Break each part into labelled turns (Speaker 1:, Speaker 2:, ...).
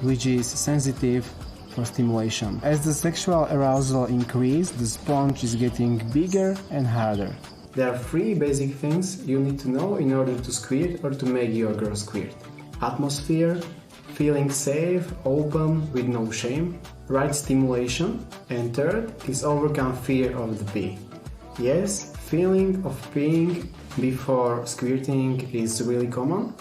Speaker 1: which is sensitive for stimulation. As the sexual arousal increases, the sponge is getting bigger and harder. There are 3 basic things you need to know in order to squirt or to make your girl squirt. Atmosphere, feeling safe, open, with no shame, right stimulation, and third is overcome fear of the pee. Yes, feeling of peeing before squirting is really common,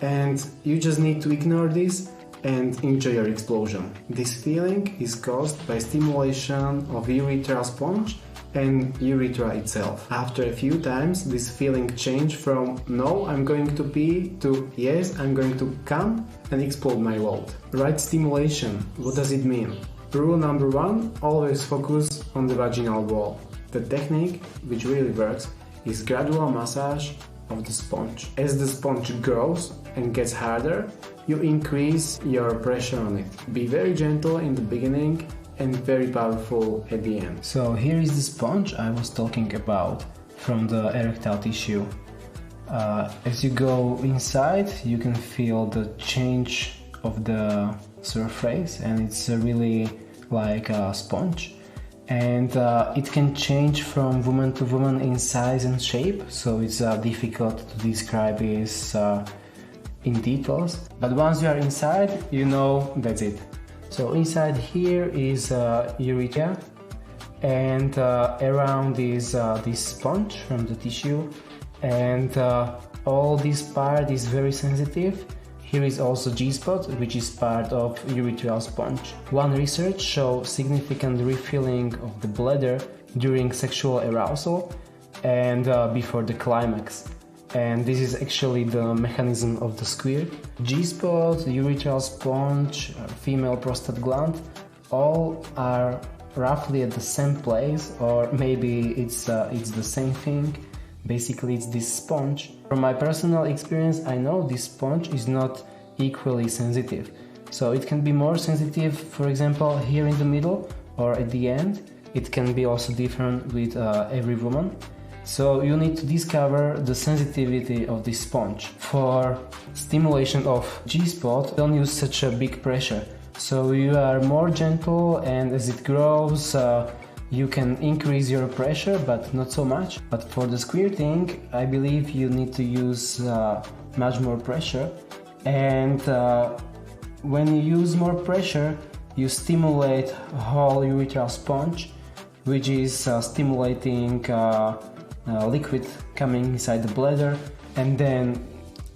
Speaker 1: and you just need to ignore this and enjoy your explosion. This feeling is caused by stimulation of urethral sponge and urethra itself. After a few times, this feeling changes from no, I'm going to pee to yes, I'm going to come and explode my load. Right stimulation, what does it mean? Rule number 1, always focus on the vaginal wall. The technique, which really works, is gradual massage of the sponge. As the sponge grows and gets harder, you increase your pressure on it. Be very gentle in the beginning and very powerful at the end. So here is the sponge I was talking about from the erectile tissue. As you go inside, you can feel the change of the surface, and it's really like a sponge. And it can change from woman to woman in size and shape, so it's difficult to describe this in details. But once you are inside, you know that's it. So inside here is urethra, and around is this sponge from the tissue, and all this part is very sensitive. Here is also G-spot, which is part of urethral sponge. One research shows significant refilling of the bladder during sexual arousal and before the climax. And this is actually the mechanism of the squirt. G-spot, urethral sponge, female prostate gland, all are roughly at the same place, or maybe it's the same thing. Basically, it's this sponge. From my personal experience, I know this sponge is not equally sensitive. So it can be more sensitive, for example, here in the middle or at the end. It can be also different with every woman. So you need to discover the sensitivity of this sponge. For stimulation of G-spot, don't use such a big pressure. So you are more gentle, and as it grows, you can increase your pressure, but not so much. But for the squirting, I believe you need to use much more pressure. And when you use more pressure, you stimulate whole urethral sponge, which is stimulating liquid coming inside the bladder, and then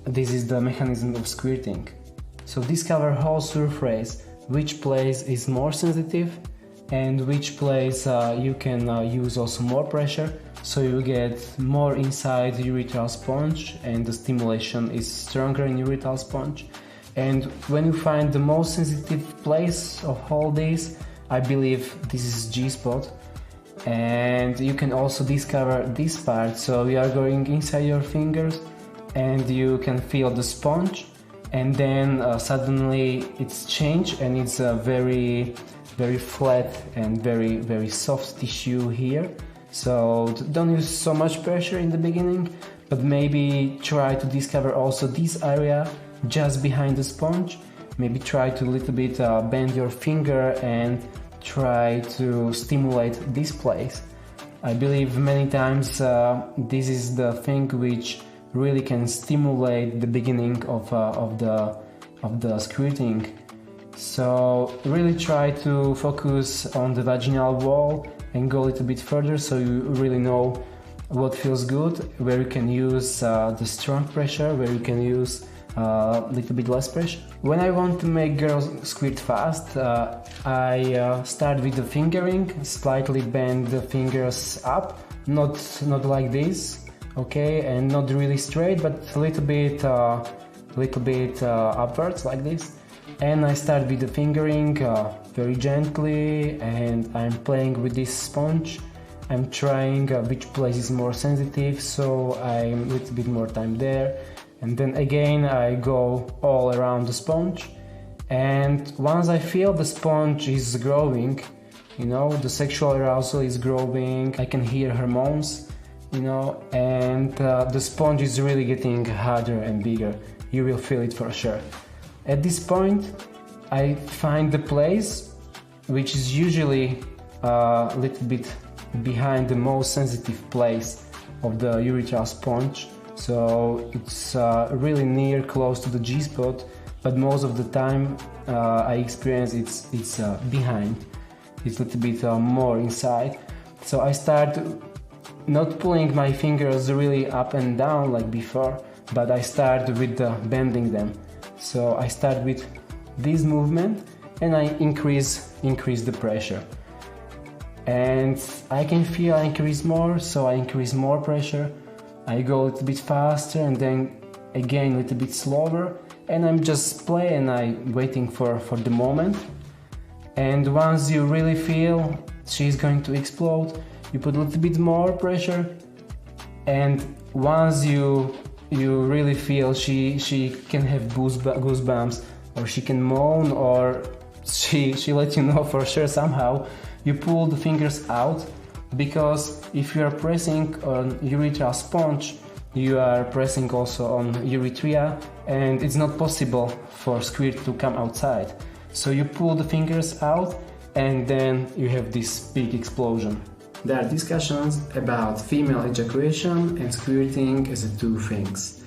Speaker 1: this is the mechanism of squirting. So discover whole surface, which place is more sensitive and which place you can use also more pressure, so you get more inside urethral sponge and the stimulation is stronger in urethral sponge. And when you find the most sensitive place of all this, I believe this is G-spot. And you can also discover this part, so you are going inside your fingers and you can feel the sponge, and then suddenly it's changed and it's a very flat and very soft tissue here. So don't use so much pressure in the beginning, but maybe try to discover also this area just behind the sponge. Maybe try to a little bit bend your finger and try to stimulate this place. I believe many times this is the thing which really can stimulate the beginning of the squirting. So really try to focus on the vaginal wall and go a little bit further, so you really know what feels good, where you can use the strong pressure, where you can use a little bit less pressure. When I want to make girls squirt fast, I start with the fingering, slightly bend the fingers up, not like this, okay, and not really straight, but a little bit upwards like this. And I start with the fingering very gently, and I'm playing with this sponge. I'm trying which place is more sensitive, so I'm a little bit more time there. And then again I go all around the sponge, and once I feel the sponge is growing, you know, the sexual arousal is growing, I can hear her moans, you know, and the sponge is really getting harder and bigger. You will feel it for sure. At this point, I find the place which is usually a little bit behind the most sensitive place of the urethral sponge. So it's really near, close to the G-spot, but most of the time I experience it's behind. It's a little bit more inside. So I start not pulling my fingers really up and down like before, but I start with bending them. So I start with this movement and I increase the pressure. And I can feel I increase more, so I increase more pressure. I go a little bit faster and then again a little bit slower, and I'm just playing, I'm waiting for the moment. And once you really feel she's going to explode, you put a little bit more pressure, and once you really feel she can have goosebumps, or she can moan, or she let you know for sure somehow, you pull the fingers out, because if you are pressing on urethral sponge, you are pressing also on urethra, and it's not possible for squirt to come outside. So you pull the fingers out, and then you have this big explosion. There are discussions about female ejaculation and squirting as two things.